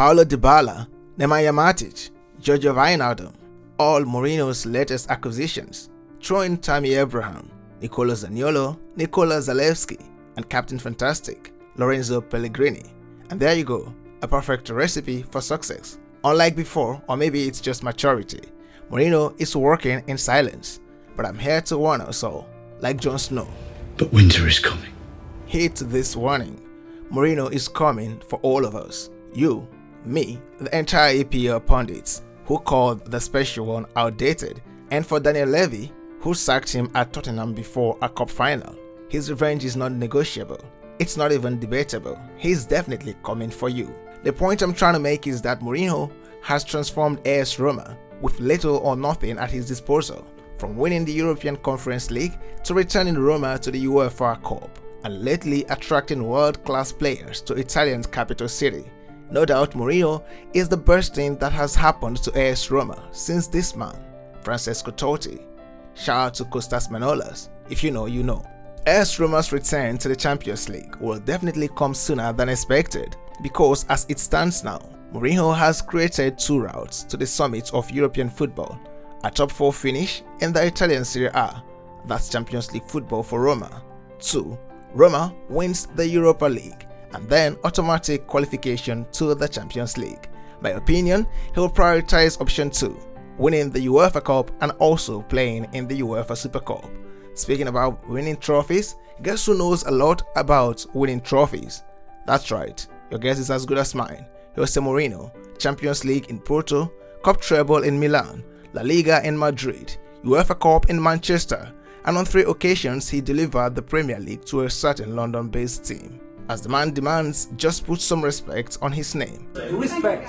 Paulo Dybala, Nemanja Matic, Giorgio Wijnaldum, all Mourinho's latest acquisitions, throw in Tammy Abraham, Nicolo Zaniolo, Nikola Zalewski, and Captain Fantastic, Lorenzo Pellegrini. And there you go, a perfect recipe for success. Unlike before, or maybe it's just maturity, Mourinho is working in silence. But I'm here to warn us all, like Jon Snow. But winter is coming. Heed this warning. Mourinho is coming for all of us. You, me, the entire EPL pundits, who called the special one outdated, and for Daniel Levy, who sacked him at Tottenham before a cup final. His revenge is not negotiable. It's not even debatable. He's definitely coming for you. The point I'm trying to make is that Mourinho has transformed AS Roma with little or nothing at his disposal, from winning the European Conference League to returning Roma to the UEFA Cup, and lately attracting world-class players to Italian's capital city. No doubt Mourinho is the best thing that has happened to AS Roma since this man, Francesco Totti. Shout out to Kostas Manolas. If you know, you know. AS Roma's return to the Champions League will definitely come sooner than expected, because as it stands now, Mourinho has created two routes to the summit of European football: a top 4 finish in the Italian Serie A, that's Champions League football for Roma. 2. Roma wins the Europa League, and then automatic qualification to the Champions League. My opinion, he will prioritize option 2, winning the UEFA Cup and also playing in the UEFA Super Cup. Speaking about winning trophies, guess who knows a lot about winning trophies? That's right, your guess is as good as mine. Jose Mourinho, Champions League in Porto, Cup treble in Milan, La Liga in Madrid, UEFA Cup in Manchester, and on 3 occasions he delivered the Premier League to a certain London-based team. As the man demands, just put some respect on his name. Respect.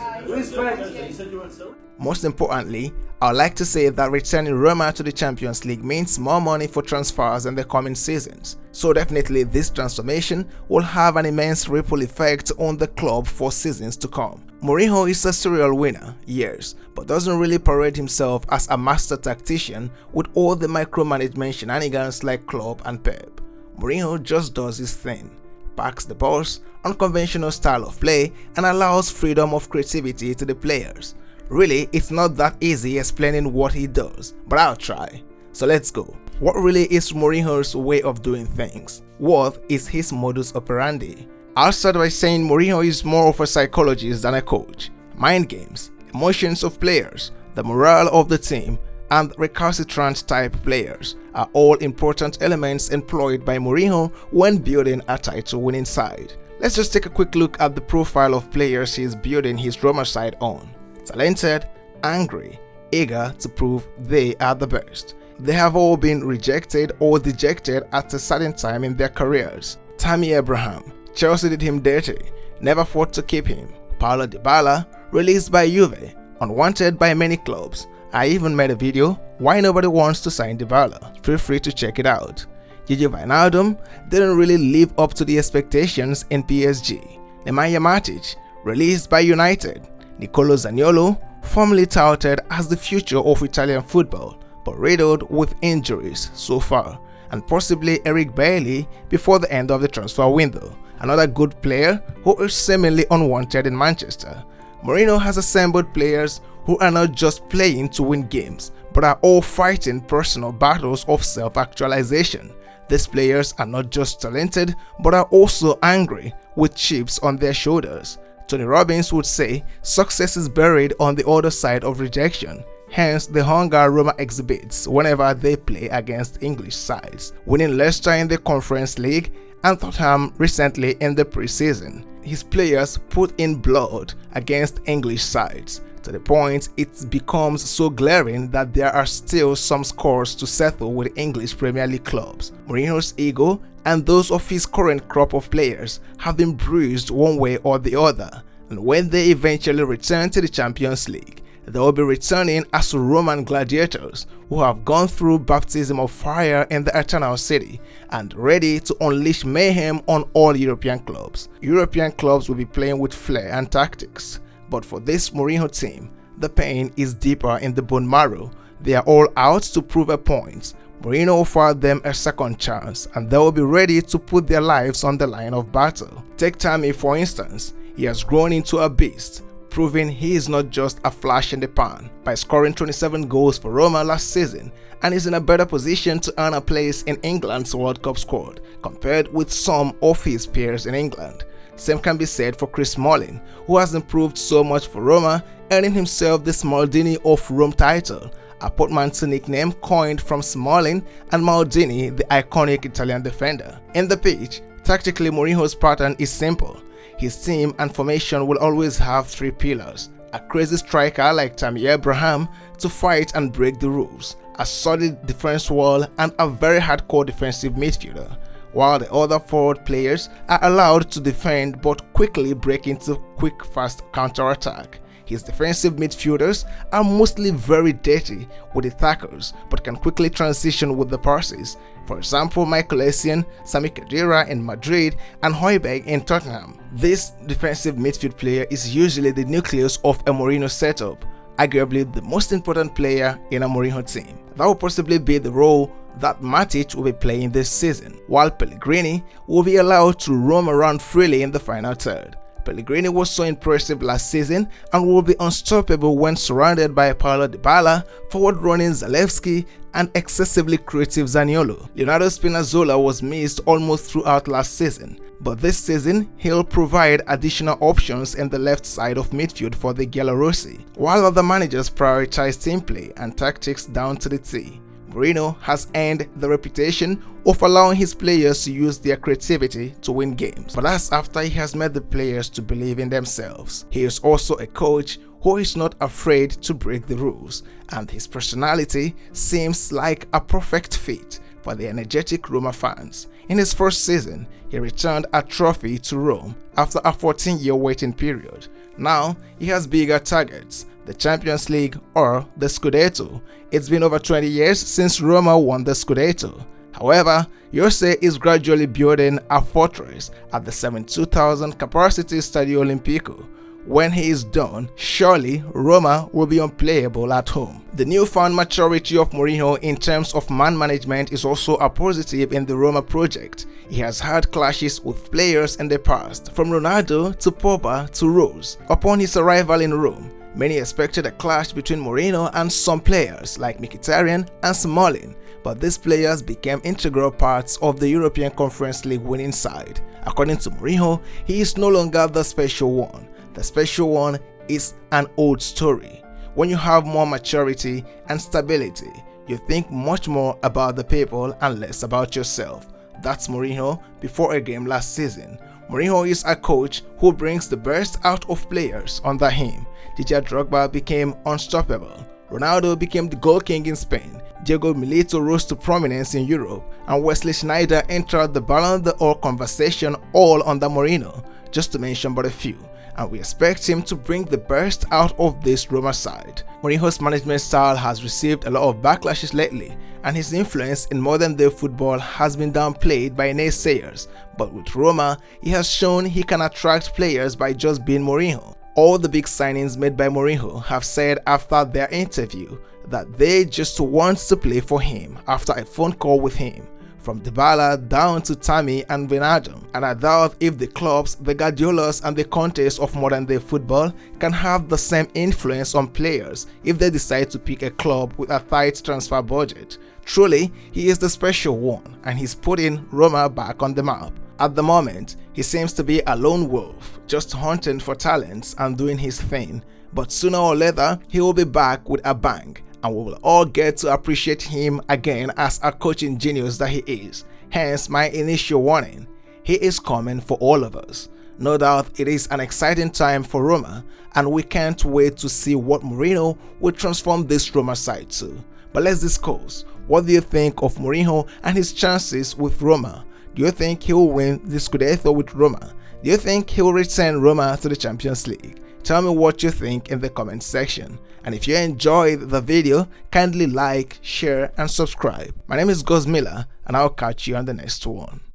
Most importantly, I would like to say that returning Roma to the Champions League means more money for transfers in the coming seasons. So definitely this transformation will have an immense ripple effect on the club for seasons to come. Mourinho is a serial winner, yes, but doesn't really parade himself as a master tactician with all the micromanagement shenanigans like Klopp and Pep. Mourinho just does his thing, backs the boss, unconventional style of play, and allows freedom of creativity to the players. Really, it's not that easy explaining what he does, but I'll try. So let's go. What really is Mourinho's way of doing things? What is his modus operandi? I'll start by saying Mourinho is more of a psychologist than a coach. Mind games, emotions of players, the morale of the team, and recalcitrant type players are all important elements employed by Mourinho when building a title-winning side. Let's just take a quick look at the profile of players he's building his Roma side on. Talented, angry, eager to prove they are the best. They have all been rejected or dejected at a certain time in their careers. Tammy Abraham, Chelsea did him dirty, never fought to keep him. Paulo Dybala, released by Juve, unwanted by many clubs. I even made a video, why nobody wants to sign Dybala. Feel free to check it out. Giorgio Wijnaldum didn't really live up to the expectations in PSG. Nemanja Matic, released by United. Nicolo Zaniolo, formerly touted as the future of Italian football, but riddled with injuries so far, and possibly Eric Bailly before the end of the transfer window, another good player who is seemingly unwanted in Manchester. Mourinho has assembled players who are not just playing to win games, but are all fighting personal battles of self-actualization. These players are not just talented, but are also angry, with chips on their shoulders. Tony Robbins would say success is buried on the other side of rejection, hence the hunger Roma exhibits whenever they play against English sides, winning Leicester in the Conference League and Tottenham recently in the pre-season. His players put in blood against English sides, to the point it becomes so glaring that there are still some scores to settle with English Premier League clubs. Mourinho's ego and those of his current crop of players have been bruised one way or the other, and when they eventually return to the Champions League, they will be returning as Roman gladiators who have gone through baptism of fire in the Eternal City and ready to unleash mayhem on all European clubs. European clubs will be playing with flair and tactics, but for this Mourinho team, the pain is deeper in the bone marrow. They are all out to prove a point. Mourinho offered them a second chance, and they will be ready to put their lives on the line of battle. Take Tammy for instance. He has grown into a beast, proving he is not just a flash in the pan by scoring 27 goals for Roma last season and is in a better position to earn a place in England's World Cup squad compared with some of his peers in England. Same can be said for Chris Smalling, who has improved so much for Roma, earning himself the Smaldini of Rome title, a portmanteau nickname coined from Smalling and Maldini, the iconic Italian defender. In the pitch, tactically Mourinho's pattern is simple. His team and formation will always have three pillars: a crazy striker like Tammy Abraham to fight and break the rules, a solid defense wall, and a very hardcore defensive midfielder, while the other forward players are allowed to defend but quickly break into quick fast counter-attack. His defensive midfielders are mostly very dirty with the tackles but can quickly transition with the passes. For example, Michael Essien, Sami Khedira in Madrid, and Højbjerg in Tottenham. This defensive midfield player is usually the nucleus of a Mourinho setup, arguably the most important player in a Mourinho team. That will possibly be the role that Matic will be playing this season, while Pellegrini will be allowed to roam around freely in the final third. Pellegrini was so impressive last season and will be unstoppable when surrounded by Paulo Dybala, forward-running Zalewski, and excessively creative Zaniolo. Leonardo Spinazzola was missed almost throughout last season, but this season he'll provide additional options in the left side of midfield for the Giallorossi, while other managers prioritize team play and tactics down to the T. Mourinho has earned the reputation of allowing his players to use their creativity to win games, but that's after he has made the players to believe in themselves. He is also a coach who is not afraid to break the rules, and his personality seems like a perfect fit for the energetic Roma fans. In his first season, he returned a trophy to Rome after a 14-year waiting period. Now, he has bigger targets: the Champions League or the Scudetto. It's been over 20 years since Roma won the Scudetto. However, Jose is gradually building a fortress at the 72,000 capacity Stadio Olimpico. When he is done, surely Roma will be unplayable at home. The newfound maturity of Mourinho in terms of man management is also a positive in the Roma project. He has had clashes with players in the past, from Ronaldo to Pogba to Rose. Upon his arrival in Rome, many expected a clash between Mourinho and some players like Mkhitaryan and Smalling, but these players became integral parts of the European Conference League winning side. According to Mourinho, he is no longer the special one. The special one is an old story. When you have more maturity and stability, you think much more about the people and less about yourself. That's Mourinho before a game last season. Mourinho is a coach who brings the best out of players under him. Didier Drogba became unstoppable. Ronaldo became the goal king in Spain. Diego Milito rose to prominence in Europe, and Wesley Sneijder entered the Ballon d'Or conversation all under Mourinho, just to mention but a few. And we expect him to bring the best out of this Roma side. Mourinho's management style has received a lot of backlashes lately, and his influence in modern-day football has been downplayed by naysayers. But with Roma, he has shown he can attract players by just being Mourinho. All the big signings made by Mourinho have said after their interview that they just want to play for him after a phone call with him, from Dybala down to Tammy and Wijnaldum. And I doubt if the clubs, the Guardiolas and the Contes of modern day football can have the same influence on players if they decide to pick a club with a tight transfer budget. Truly, he is the special one, and he's putting Roma back on the map. At the moment, he seems to be a lone wolf, just hunting for talents and doing his thing, but sooner or later he will be back with a bang, and we will all get to appreciate him again as a coaching genius that he is. Hence my initial warning: he is coming for all of us. No doubt it is an exciting time for Roma, and we can't wait to see what Mourinho will transform this Roma side to. But let's discuss, what do you think of Mourinho and his chances with Roma? Do you think he will win the Scudetto with Roma? Do you think he will return Roma to the Champions League? Tell me what you think in the comment section. And if you enjoyed the video, kindly like, share and subscribe. My name is Miller, and I'll catch you on the next one.